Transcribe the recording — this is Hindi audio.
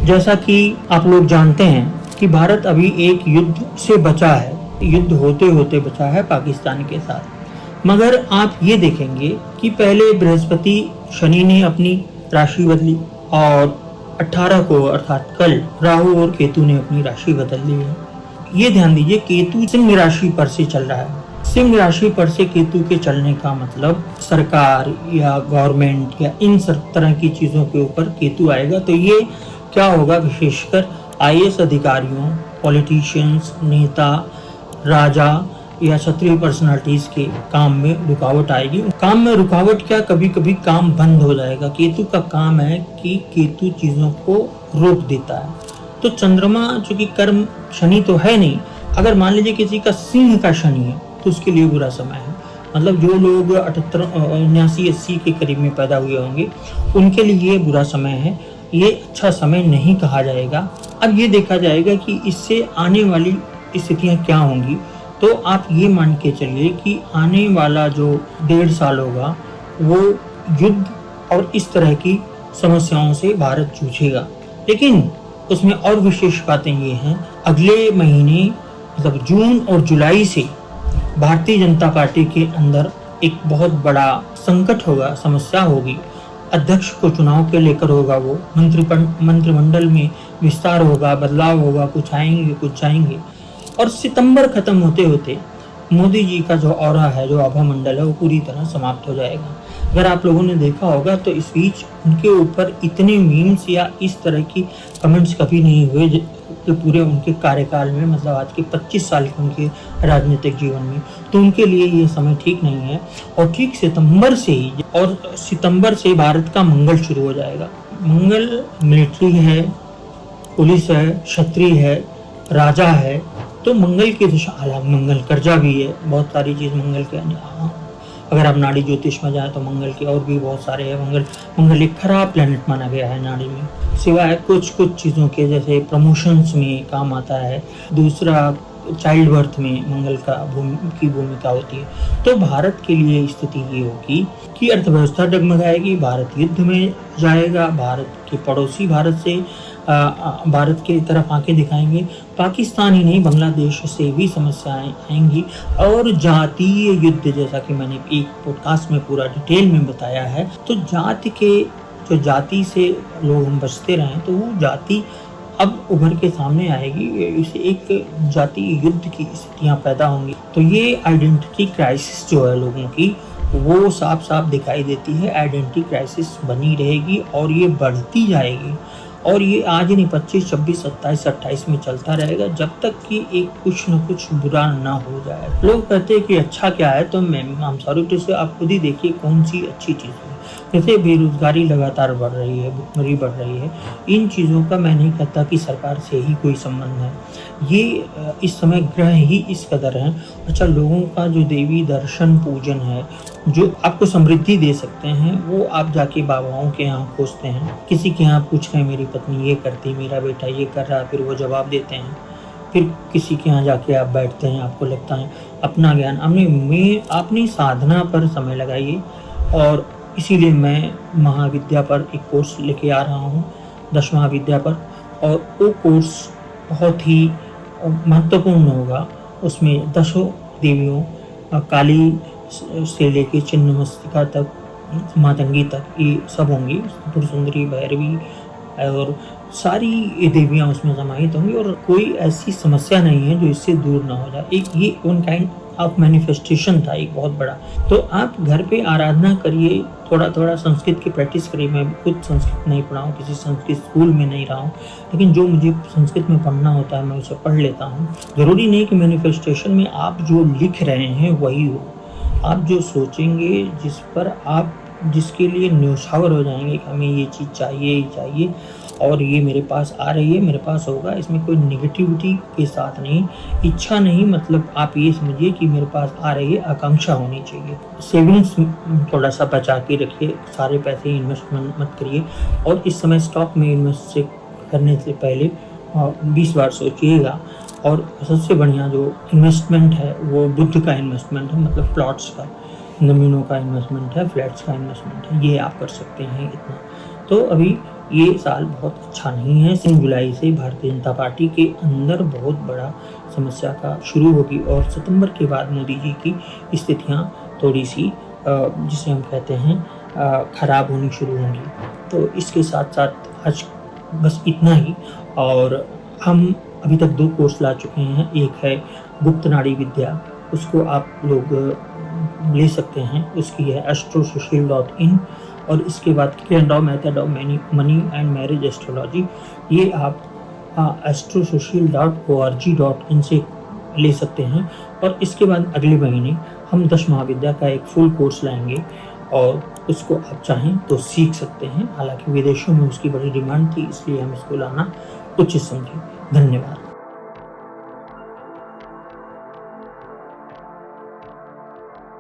जैसा कि आप लोग जानते हैं कि भारत अभी एक युद्ध से बचा है, युद्ध होते होते बचा है पाकिस्तान के साथ। मगर आप ये देखेंगे कि पहले बृहस्पति शनि ने अपनी राशि बदली और 18 को अर्थात कल राहु और केतु ने अपनी राशि बदल ली है। ये ध्यान दीजिए, केतु सिंह राशि पर से चल रहा है। सिंह राशि पर से केतु के चलने का मतलब सरकार या गवर्नमेंट या इन सब तरह की चीजों के ऊपर केतु आएगा। तो ये क्या होगा, विशेषकर आईएएस अधिकारियों, पॉलिटिशियंस, नेता, राजा या क्षत्रिय पर्सनालिटीज के काम में रुकावट आएगी। काम में रुकावट क्या, कभी कभी काम बंद हो जाएगा। केतु का काम है कि केतु चीजों को रोक देता है। तो चंद्रमा चूंकि कर्म शनि तो है नहीं, अगर मान लीजिए किसी का सिंह का शनि है तो उसके लिए बुरा समय है। मतलब जो लोग 78, 79, 80 के करीब में पैदा हुए होंगे उनके लिए ये बुरा समय है, ये अच्छा समय नहीं कहा जाएगा। अब ये देखा जाएगा कि इससे आने वाली स्थितियां क्या होंगी। तो आप ये मान के चलिए कि आने वाला जो 1.5 साल होगा वो युद्ध और इस तरह की समस्याओं से भारत जूझेगा। लेकिन उसमें और विशेष बातें ये हैं, अगले महीने मतलब जून और जुलाई से भारतीय जनता पार्टी के अंदर एक बहुत बड़ा संकट होगा, समस्या होगी। अध्यक्ष को चुनाव के लेकर होगा, वो मंत्रिमंडल में विस्तार होगा, बदलाव होगा, कुछ आएंगे कुछ जाएंगे। और सितंबर खत्म होते होते मोदी जी का जो ऑरा है, जो आभा मंडल है, वो पूरी तरह समाप्त हो जाएगा। अगर आप लोगों ने देखा होगा तो इस बीच उनके ऊपर इतने मीम्स या इस तरह की कमेंट्स कभी नहीं हुए जो पूरे उनके कार्यकाल में, मतलब आज के 25 साल के उनके राजनीतिक जीवन में। तो उनके लिए ये समय ठीक नहीं है। और ठीक सितंबर से भारत का मंगल शुरू हो जाएगा। मंगल मिलिट्री है, पुलिस है, क्षत्रिय है, राजा है। तो मंगल की दिशा अलग, मंगल कर्जा भी है, बहुत सारी चीज मंगल के। अगर आप नाड़ी ज्योतिष में जाए तो मंगल के और भी बहुत सारे हैं। मंगल एक खराब प्लेनेट माना गया है नाड़ी में, सिवाय कुछ चीजों के, जैसे प्रमोशंस में काम आता है। दूसरा, चाइल्ड बर्थ में मंगल की भूमिका होती है। तो भारत के लिए स्थिति ये होगी कि अर्थव्यवस्था डगमगाएगी, भारत युद्ध में जाएगा, भारत के पड़ोसी भारत की तरफ आंखें दिखाएंगे। पाकिस्तान ही नहीं, बांग्लादेश से भी समस्याएं आएंगी। और जातीय युद्ध, जैसा कि मैंने एक पॉडकास्ट में पूरा डिटेल में बताया है, तो जाति से लोग हम बचते रहे तो वो जाति अब उभर के सामने आएगी। इसे एक जातीय युद्ध की स्थितियां पैदा होंगी। तो ये आइडेंटिटी क्राइसिस जो है लोगों की, वो साफ साफ दिखाई देती है। आइडेंटिटी क्राइसिस बनी रहेगी और ये बढ़ती जाएगी। और ये आज नहीं, 25, 26, 27, 28 में चलता रहेगा, जब तक कि एक कुछ न कुछ बुरा ना हो जाए। लोग कहते हैं कि अच्छा क्या है, तो I'm sorry to say, आप खुद ही देखिए कौन सी अच्छी चीज़ है। जैसे बेरोजगारी लगातार बढ़ रही है, भुखमरी बढ़ रही है। इन चीज़ों का मैं नहीं कहता कि सरकार से ही कोई संबंध है। ये इस समय ग्रह ही इस कदर हैं। अच्छा, लोगों का जो देवी दर्शन पूजन है, जो आपको समृद्धि दे सकते हैं, वो आप जाके बाबाओं के यहाँ खोजते हैं। किसी के यहाँ पूछ रहे हैं, मेरी पत्नी ये करती, मेरा बेटा ये कर रहा है, फिर वो जवाब देते हैं। फिर किसी के यहाँ जाके आप बैठते हैं, आपको लगता है अपना ज्ञान अपनी साधना पर समय लगाइए। और इसीलिए मैं महाविद्या पर एक कोर्स लेके आ रहा हूँ, 10वां विद्या पर। और वो कोर्स बहुत ही महत्वपूर्ण होगा। उसमें 10 देवियों, काली से लेके चिन्ह मस्तिका तक, मातंगी तक, ये सब होंगी। त्रिपुर सुंदरी, भैरवी और सारी देवियां उसमें समाहित होंगी। और कोई ऐसी समस्या नहीं है जो इससे दूर ना हो जाए। ये वन काइंड ऑफ मैनिफेस्टेशन था, एक बहुत बड़ा। तो आप घर पे आराधना करिए, थोड़ा संस्कृत की प्रैक्टिस करिए। मैं खुद संस्कृत नहीं पढ़ा हूँ, किसी संस्कृत स्कूल में नहीं रहा हूँ, लेकिन जो मुझे संस्कृत में पढ़ना होता है मैं उसे पढ़ लेता हूँ। जरूरी नहीं कि मैनिफेस्टेशन में आप जो लिख रहे हैं वही हो। आप जो सोचेंगे, जिसके लिए न्योछावर हो जाएंगे कि हमें ये चीज़ चाहिए और ये मेरे पास आ रही है, मेरे पास होगा, इसमें कोई निगेटिविटी के साथ नहीं, इच्छा नहीं। मतलब आप ये समझिए कि मेरे पास आ रही है, आकांक्षा होनी चाहिए। सेविंग्स थोड़ा सा बचा के रखिए, सारे पैसे इन्वेस्टमेंट मत करिए। और इस समय स्टॉक में इन्वेस्ट करने से पहले 20 बार सोचिएगा। और सबसे बढ़िया जो इन्वेस्टमेंट है वो बुद्ध का इन्वेस्टमेंट है, मतलब प्लॉट्स का, ज़मीनों का इन्वेस्टमेंट है, फ्लैट्स का इन्वेस्टमेंट है। ये आप कर सकते हैं इतना। तो अभी ये साल बहुत अच्छा नहीं है। 3 जुलाई से भारतीय जनता पार्टी के अंदर बहुत बड़ा समस्या का शुरू होगी और सितंबर के बाद मोदी जी की स्थितियां थोड़ी सी जिसे हम कहते हैं खराब होनी शुरू होंगी। तो इसके साथ साथ आज बस इतना ही। और हम अभी तक 2 कोर्स ला चुके हैं। एक है गुप्त नाड़ी विद्या, उसको आप लोग ले सकते हैं, उसकी है astrosocial.in। और इसके बाद can do method of money and marriage astrology, ये आप astrosocial.org.in से ले सकते हैं। और इसके बाद अगले महीने हम 10 महाविद्या का एक फुल कोर्स लाएंगे और उसको आप चाहें तो सीख सकते हैं। हालांकि विदेशों में उसकी बड़ी डिमांड थी, इसलिए हम इसको लाना उचित समझे। धन्यवाद।